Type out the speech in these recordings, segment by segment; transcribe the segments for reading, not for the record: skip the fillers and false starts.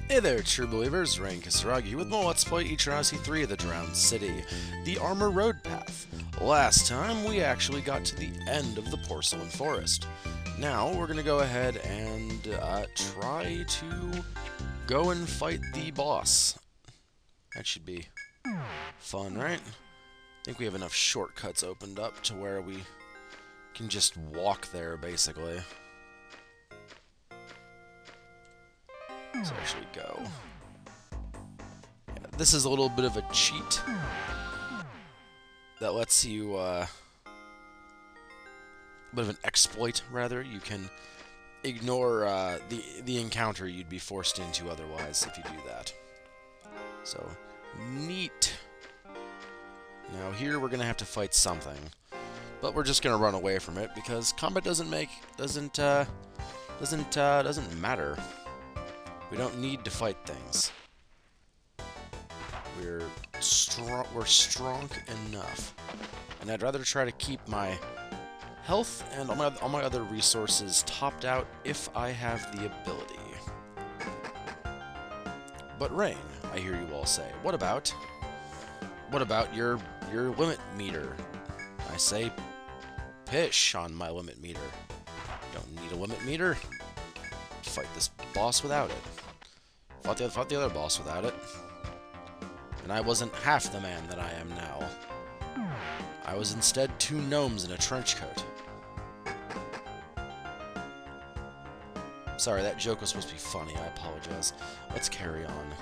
Hey there, true believers, Rain Kisaragi here with more Let's Play Etrian Odyssey 3 of the Drowned City, the Armoroad path. Last time, we actually got to the end of the Porcelon Forest. Now, we're going to go ahead and try to go and fight the boss. That should be fun, right? I think we have enough shortcuts opened up to where we can just walk there, basically. Let's actually go. Yeah, this is a little bit of a cheat that lets you, a bit of an exploit, rather. You can ignore the encounter you'd be forced into otherwise if you do that. So, neat. Now here we're gonna have to fight something, but we're just gonna run away from it because combat doesn't matter. We don't need to fight things. We're strong enough. And I'd rather try to keep my health and all my other resources topped out if I have the ability. But Rain, I hear you all say, what about your limit meter? I say pish on my limit meter. Don't need a limit meter. Fight this boss without it. Fought the other boss without it. And I wasn't half the man that I am now. I was instead two gnomes in a trench coat. Sorry, that joke was supposed to be funny. I apologize. Let's carry on.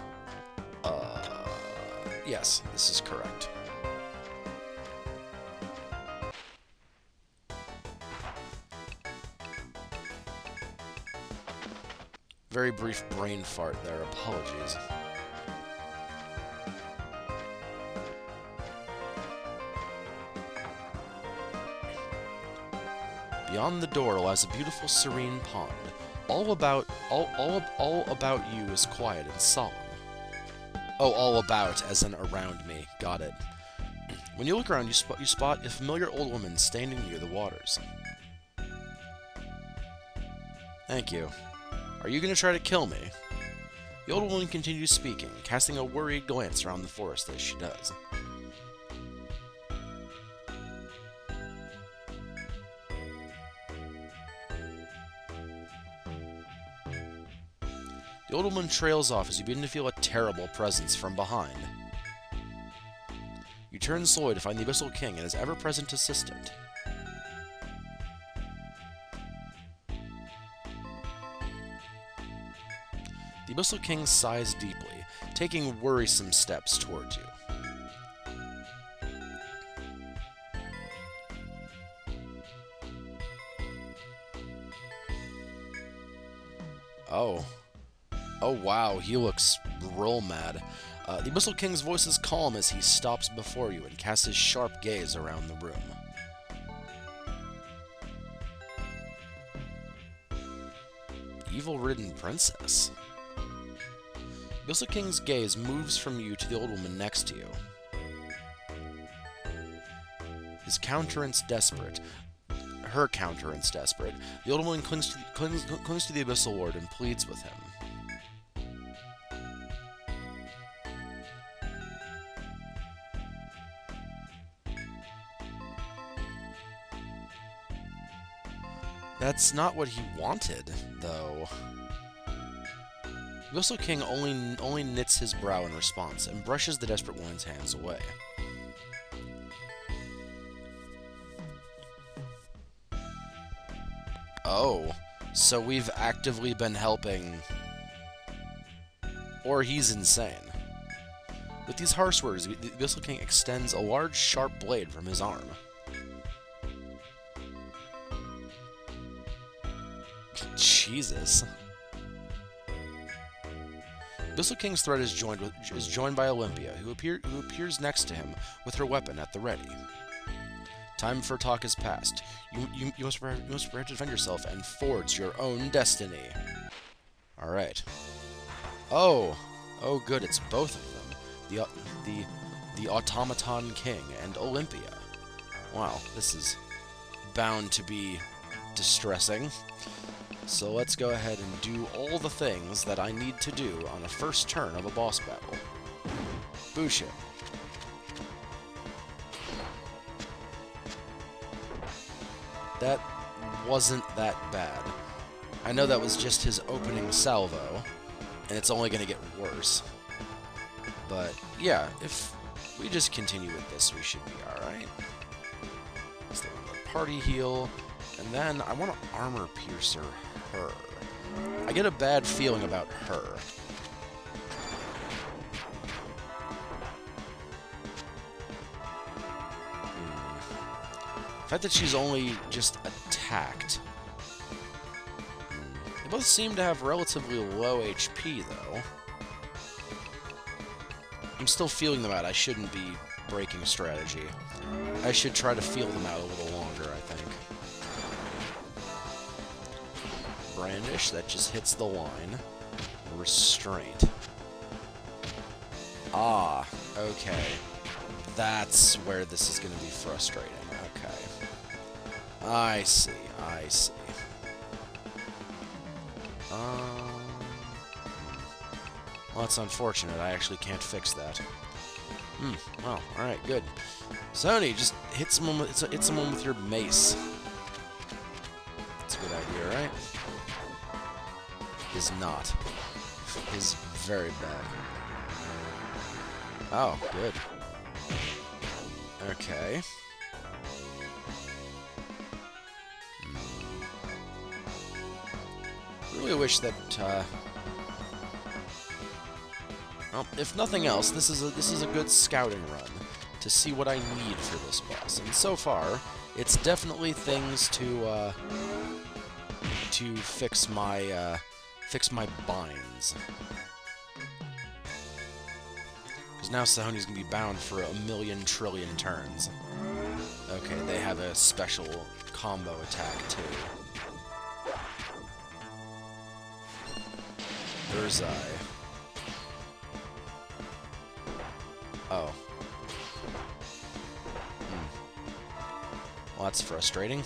Yes, this is correct. Very brief brain fart there, apologies. Beyond the door lies a beautiful serene pond. All about you is quiet and solemn. Oh, all about, as in around me. Got it. When you look around, you spot a familiar old woman standing near the waters. Thank you. Are you going to try to kill me? The old woman continues speaking, casting a worried glance around the forest as she does. The old woman trails off as you begin to feel a terrible presence from behind. You turn slowly to find the Abyssal King and his ever-present assistant. The Abyssal King sighs deeply, taking worrisome steps towards you. Oh. Oh wow, he looks real mad. The Abyssal King's voice is calm as he stops before you and casts his sharp gaze around the room. Evil-ridden princess? The Abyssal King's gaze moves from you to the old woman next to you. His countenance desperate. Her countenance desperate. The old woman clings to the Abyssal Lord and pleads with him. That's not what he wanted, though. The Abyssal King only knits his brow in response and brushes the desperate woman's hands away. Oh, so we've actively been helping. Or he's insane. With these harsh words, the Abyssal King extends a large, sharp blade from his arm. Jesus. Abyssal King's threat is joined by Olympia, who appears next to him with her weapon at the ready. Time for talk has passed. You must prepare to defend yourself and forge your own destiny. All right. Oh good, it's both of them. The Automaton King and Olympia. Wow, this is bound to be distressing. So let's go ahead and do all the things that I need to do on the first turn of a boss battle. Bullshit. That wasn't that bad. I know that was just his opening salvo, and it's only going to get worse. But, yeah, if we just continue with this, we should be alright. Let's do the party heal, and then I want to armor piercer her. I get a bad feeling about her. The fact that she's only just attacked. They both seem to have relatively low HP, though. I'm still feeling them out. I shouldn't be breaking strategy. I should try to feel them out a little longer, I think. Brandish, that just hits the line. Restraint. Ah, okay. That's where this is going to be frustrating. Okay. I see, I see. Well, that's unfortunate. I actually can't fix that. Well, alright, good. Sony, just hit someone with your mace. That's a good idea, right? Is not. Is very bad. Oh, good. Okay. Really wish that, well, if nothing else, this is a good scouting run to see what I need for this boss. And so far, it's definitely things to fix my binds. Because now Sahoni's gonna be bound for 1,000,000 trillion turns. Okay, they have a special combo attack too. Bird's eye. Oh. Well, that's frustrating.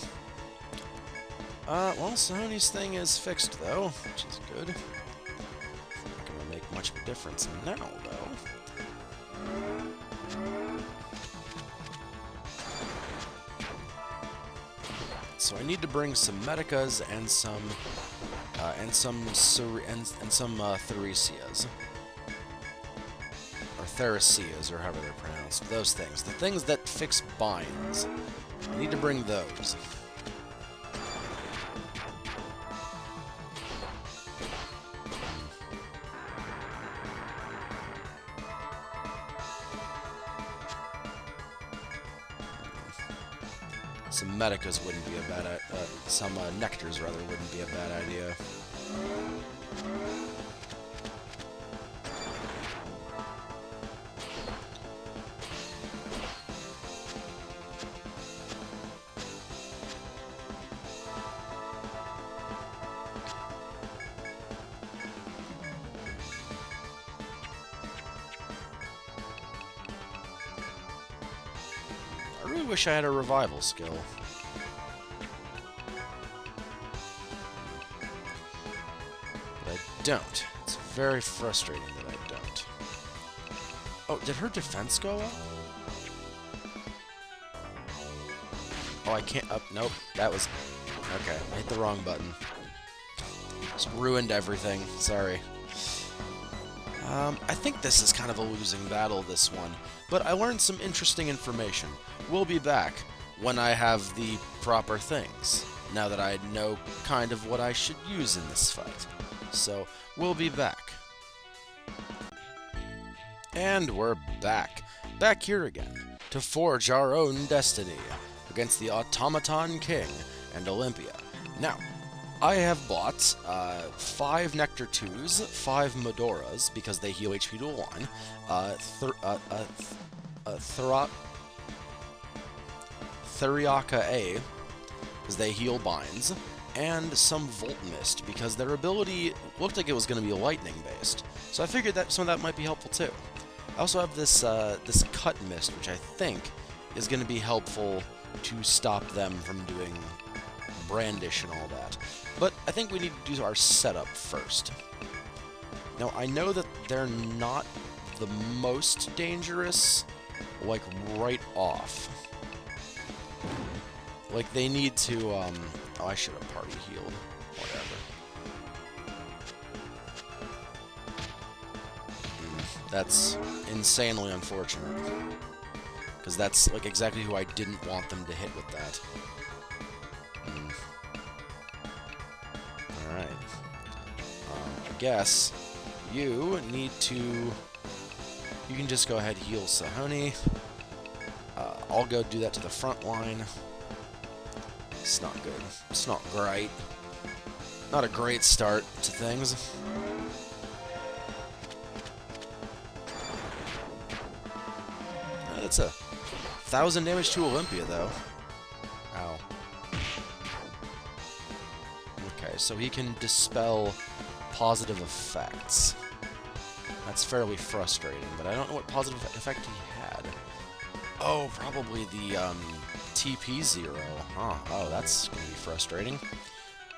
Well, Sahoni's thing is fixed, though, which is good. Not gonna make much of a difference now, though. So I need to bring some Medicas and some Theresias. Or Theresias, or however they're pronounced. Those things. The things that fix binds. I need to bring those. Some Medicas wouldn't be a bad some Nectars, rather, wouldn't be a bad idea. I really wish I had a revival skill. But I don't. It's very frustrating that I don't. Oh, did her defense go up? Oh, I can't... Oh, nope. That was... Okay, I hit the wrong button. Just ruined everything. Sorry. I think this is kind of a losing battle, this one. But I learned some interesting information. We'll be back when I have the proper things, now that I know kind of what I should use in this fight. So, we'll be back. And we're back. Back here again, to forge our own destiny against the Automaton King and Olympia. Now, I have bought 5 Nectar 2s, 5 Medoras, because they heal HP to 1, Theriaka A, because they heal binds, and some Volt Mist, because their ability looked like it was going to be lightning-based. So I figured that some of that might be helpful too. I also have this this Cut Mist, which I think is going to be helpful to stop them from doing brandish and all that. But I think we need to do our setup first. Now, I know that they're not the most dangerous, like, right off. Like, they need to, oh, I should have party healed. Whatever. That's insanely unfortunate. Because that's, like, exactly who I didn't want them to hit with that. Alright. I guess you need to... You can just go ahead and heal Sahoni. I'll go do that to the front line. It's not good. It's not great. Not a great start to things. That's a 1,000 damage to Olympia, though. Ow. Okay, so he can dispel positive effects. That's fairly frustrating, but I don't know what positive effect he had. Oh, probably the TP0. Huh. Oh, that's going to be frustrating.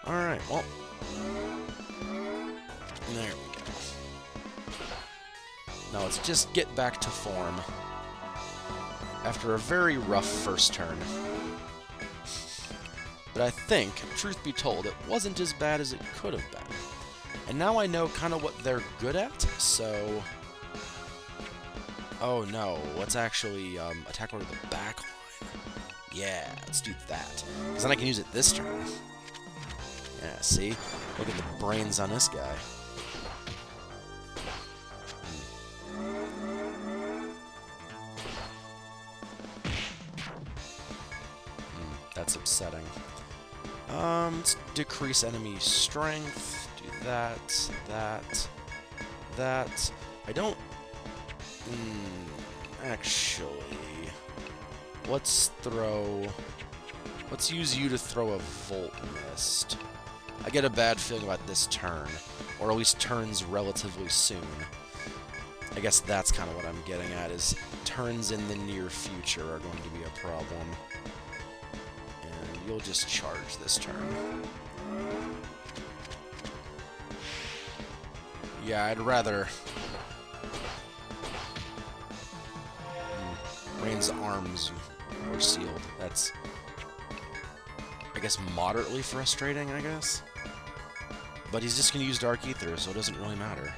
Alright, well. There we go. Now let's just get back to form. After a very rough first turn. But I think, truth be told, it wasn't as bad as it could have been. And now I know kind of what they're good at, so... Oh no, let's actually attack over the back line. Yeah, let's do that. Because then I can use it this turn. Yeah, see? Look at the brains on this guy. That's upsetting. Let's decrease enemy strength. Do that, that. I don't... actually... Let's use you to throw a Volt Mist. I get a bad feeling about this turn. Or at least turns relatively soon. I guess that's kind of what I'm getting at, is turns in the near future are going to be a problem. And you'll just charge this turn. Yeah, I'd rather... Rain's arms were sealed. That's, I guess, moderately frustrating, I guess. But he's just going to use Dark Ether, so it doesn't really matter.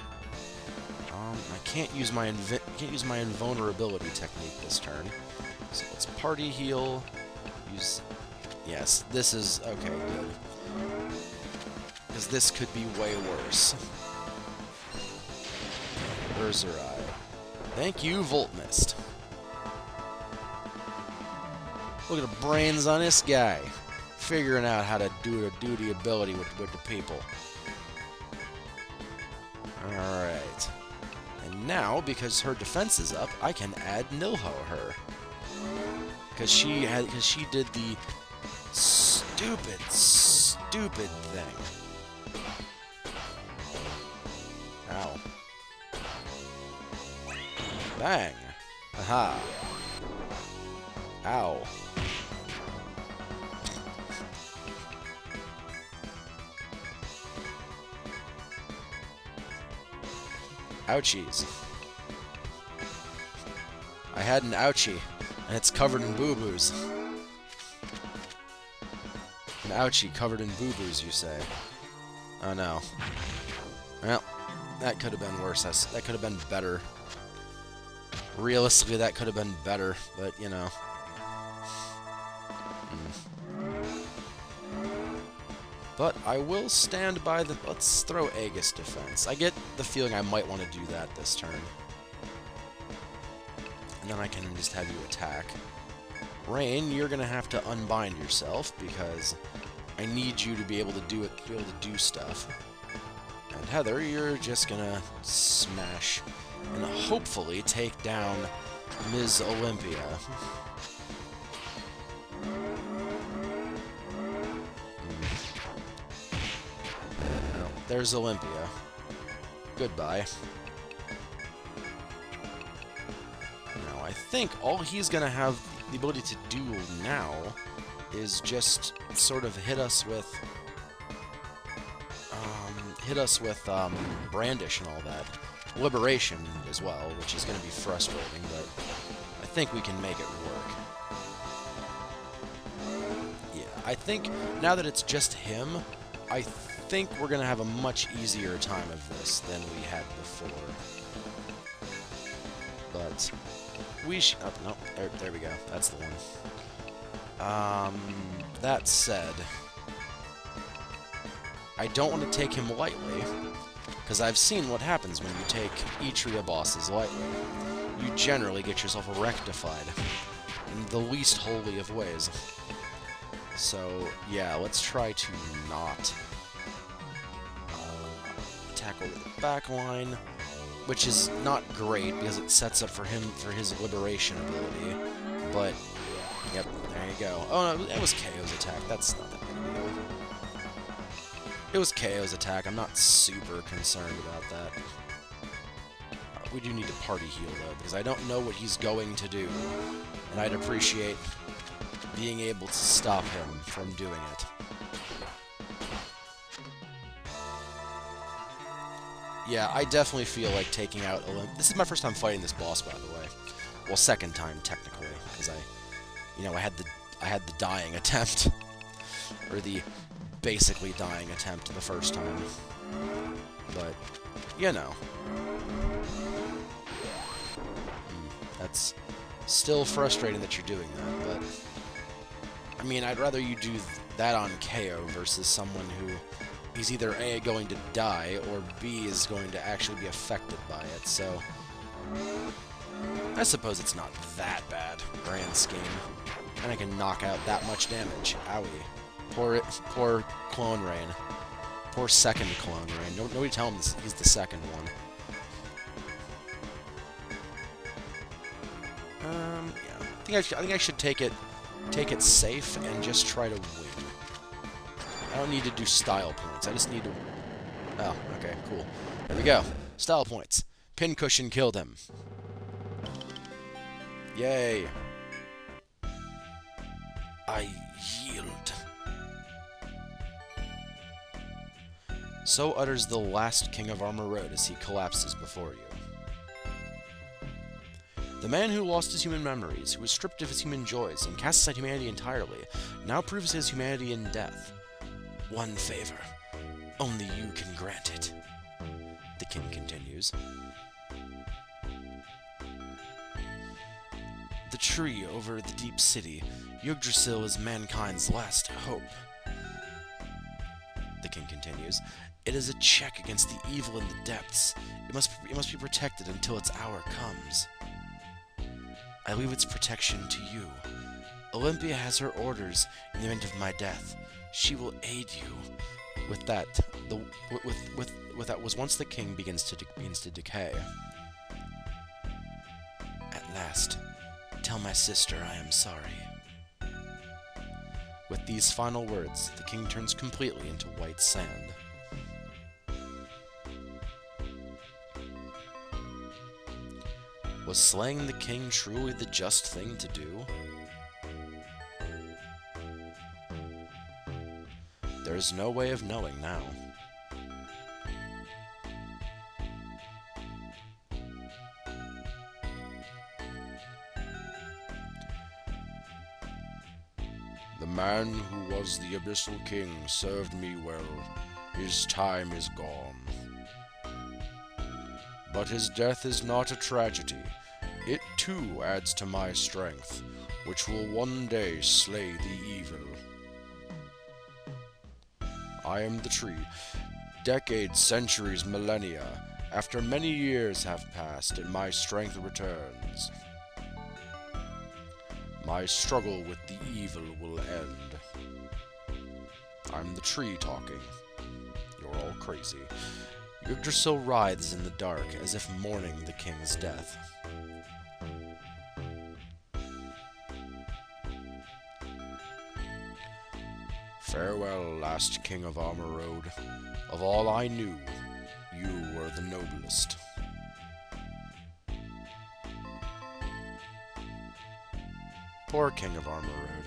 I can't use my invulnerability technique this turn. So let's party heal. Use... Yes, this is... Okay, good. Because this could be way worse. Berserai. Thank you, Volt Mist. Look at the brains on this guy. Figuring out how to do a duty ability with the people. Alright. And now, because her defense is up, I can add Nilho her. Because she did the stupid thing. Ow. Bang. Aha. Ow. Ouchies. I had an ouchie, and it's covered in boo-boos. An ouchie covered in boo-boos, you say? Oh no. Well, that could have been worse. That could have been better. Realistically, that could have been better, but, you know. But I will stand by the... Let's throw Aegis Defense. I get the feeling I might want to do that this turn. And then I can just have you attack. Rain, you're going to have to unbind yourself, because I need you to be able to do it, to be able to do stuff. And Heather, you're just going to smash and hopefully take down Ms. Olympia. There's Olympia. Goodbye. Now, I think all he's going to have the ability to do now is just sort of hit us with Brandish and all that. Liberation as well, which is going to be frustrating, but I think we can make it work. Yeah, I think now that it's just him, I think we're going to have a much easier time of this than we had before. But we should... Oh, no, there we go. That's the one. That said, I don't want to take him lightly, because I've seen what happens when you take Etria bosses lightly. You generally get yourself rectified in the least holy of ways. So, yeah, let's try to not attack over the back line, which is not great because it sets up for him for his liberation ability. But, yep, there you go. Oh, no, it was KO's attack. That's not that big of a deal. It was KO's attack. I'm not super concerned about that. We do need to party heal, though, because I don't know what he's going to do, and I'd appreciate being able to stop him from doing it. Yeah, I definitely feel like taking out Olymp. This is my first time fighting this boss, by the way. Well, second time, technically, because I had the dying attempt. Or the basically dying attempt the first time. But, you know. That's still frustrating that you're doing that, but... I mean, I'd rather you do that on KO versus someone who is either A, going to die, or B, is going to actually be affected by it, so... I suppose it's not that bad, grand scheme. And I can knock out that much damage. Owie. Poor Clone Rain. Poor second Clone Rain. Nobody tell him he's the second one. Yeah. I think I should take it safe and just try to win. I don't need to do style points. I just need to... Oh, okay, cool. There we go. Style points. Pincushion killed him. Yay. I yield. So utters the last king of Armoroad as he collapses before you. The man who lost his human memories, who was stripped of his human joys, and cast aside humanity entirely, now proves his humanity in death. One favor. Only you can grant it. The king continues. The tree over the deep city, Yggdrasil is mankind's last hope. The king continues. It is a check against the evil in the depths. It must be protected until its hour comes. I leave its protection to you. Olympia has her orders in the event of my death. She will aid you. With that, with that was once the king begins to decay. At last, tell my sister I am sorry. With these final words, the king turns completely into white sand. Was slaying the king truly the just thing to do? There is no way of knowing now. The man who was the Abyssal King served me well. His time is gone. But his death is not a tragedy. It too adds to my strength, which will one day slay the evil. I am the tree. Decades, centuries, millennia, after many years have passed and my strength returns. My struggle with the evil will end. I'm the tree talking. You're all crazy. Yggdrasil writhes in the dark as if mourning the king's death. Farewell, last king of Armoroad. Of all I knew, you were the noblest. Poor king of Armoroad.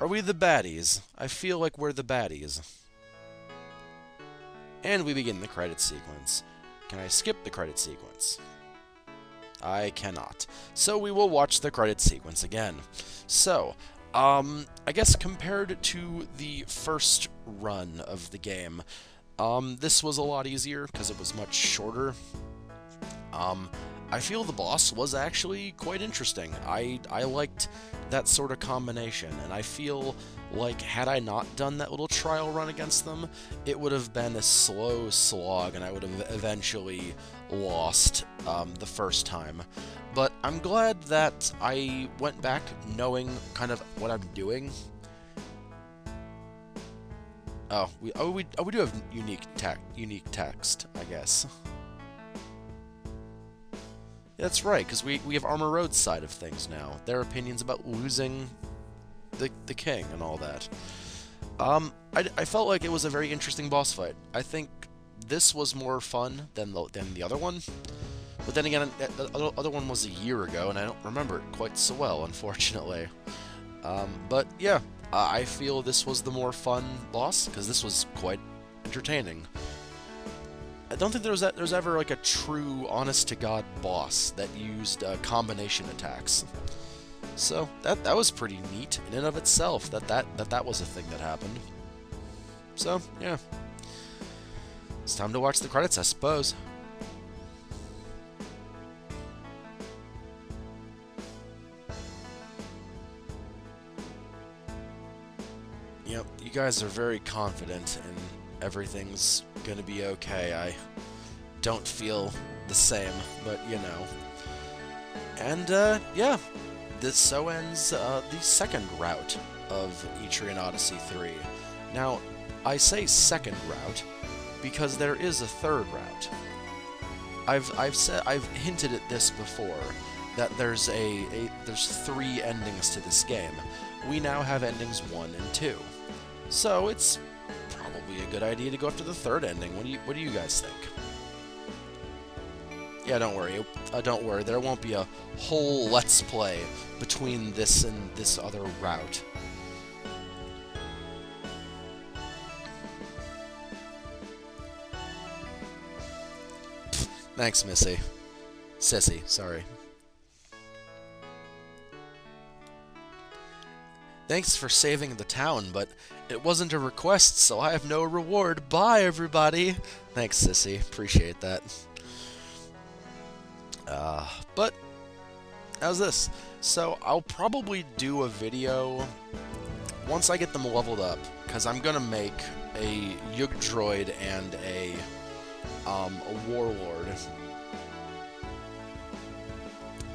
Are we the baddies? I feel like we're the baddies. And we begin the credit sequence. Can I skip the credit sequence? I cannot. So we will watch the credit sequence again. So, I guess compared to the first run of the game, this was a lot easier because it was much shorter. I feel the boss was actually quite interesting. I liked that sort of combination, and I feel like had I not done that little trial run against them, it would have been a slow slog, and I would have eventually lost the first time. But I'm glad that I went back knowing kind of what I'm doing. We do have unique text, I guess. That's right, because we have Armoroad's side of things now. Their opinions about losing the king and all that. I felt like it was a very interesting boss fight. I think this was more fun than the other one. But then again, the other one was a year ago, and I don't remember it quite so well, unfortunately. But yeah, I feel this was the more fun boss, because this was quite entertaining. I don't think there's ever like a true, honest-to-God boss that used combination attacks. So that was pretty neat in and of itself. That was a thing that happened. So yeah, it's time to watch the credits, I suppose. Yep, you guys are very confident and everything's gonna be okay. I don't feel the same, but you know. And yeah, this so ends the second route of Etrian Odyssey 3. Now, I say second route because there is a third route. I've hinted at this before, that there's three endings to this game. We now have endings 1 and 2. So it's probably a good idea to go after the third ending. What do you guys think? Yeah, don't worry. There won't be a whole Let's Play between this and this other route. Thanks, Missy. Sissy, sorry. Thanks for saving the town, but it wasn't a request, so I have no reward. Bye, everybody! Thanks, Sissy. Appreciate that. But, how's this? So, I'll probably do a video once I get them leveled up, because I'm gonna make a Yug Droid and a Warlord.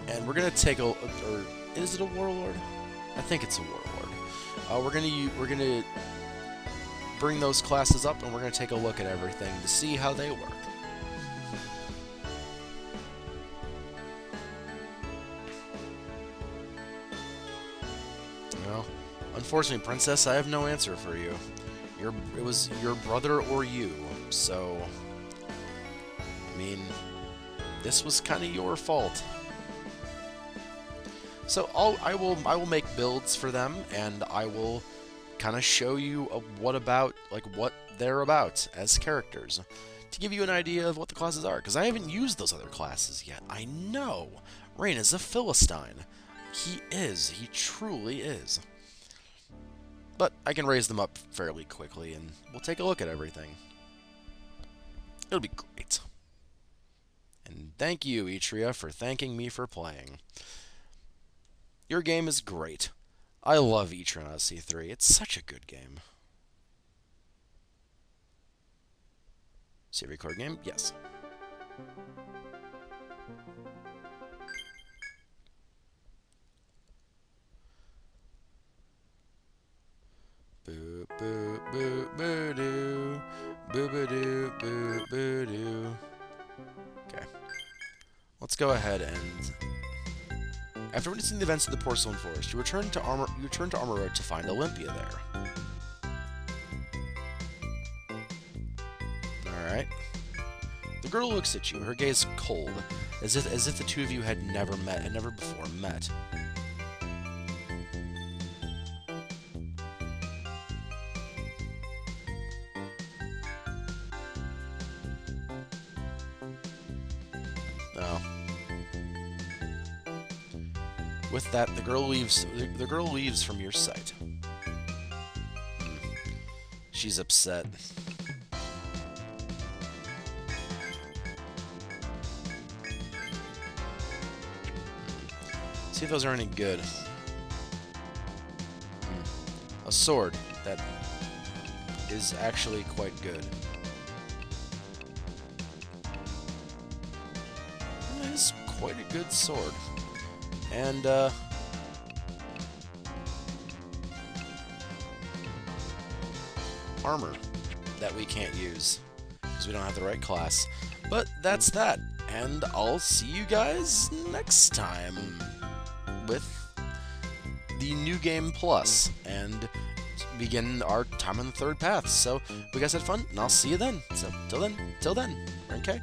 And we're gonna take or is it a Warlord? I think it's a Warlord. We're gonna bring those classes up, and we're gonna take a look at everything to see how they work. Well, unfortunately, Princess, I have no answer for you. It was your brother or you, so I mean, this was kind of your fault. So I will make builds for them, and I will kind of show you what they're about as characters, to give you an idea of what the classes are, because I haven't used those other classes yet. I know Rain is a Philistine. He truly is. But I can raise them up fairly quickly, and we'll take a look at everything. It'll be great. And thank you, Etria, for thanking me for playing. Your game is great. I love Etrian Odyssey 3. It's such a good game. Save record game? Yes. Boo boo boo boo doo. Boo boo doo boo boo doo. Okay. Let's go ahead and after witnessing the events of the Porcelon Forest, you return to Armoroad to find Olympia there. Alright. The girl looks at you, her gaze cold, as if the two of you had never before met. Oh. With that, the girl leaves. The girl leaves from your sight. She's upset. See if those are any good. A sword that is actually quite good. That is quite a good sword. And, armor that we can't use because we don't have the right class. But that's that. And I'll see you guys next time with the New Game Plus and begin our time on the third path. So, we guys had fun, and I'll see you then. So, till then, okay?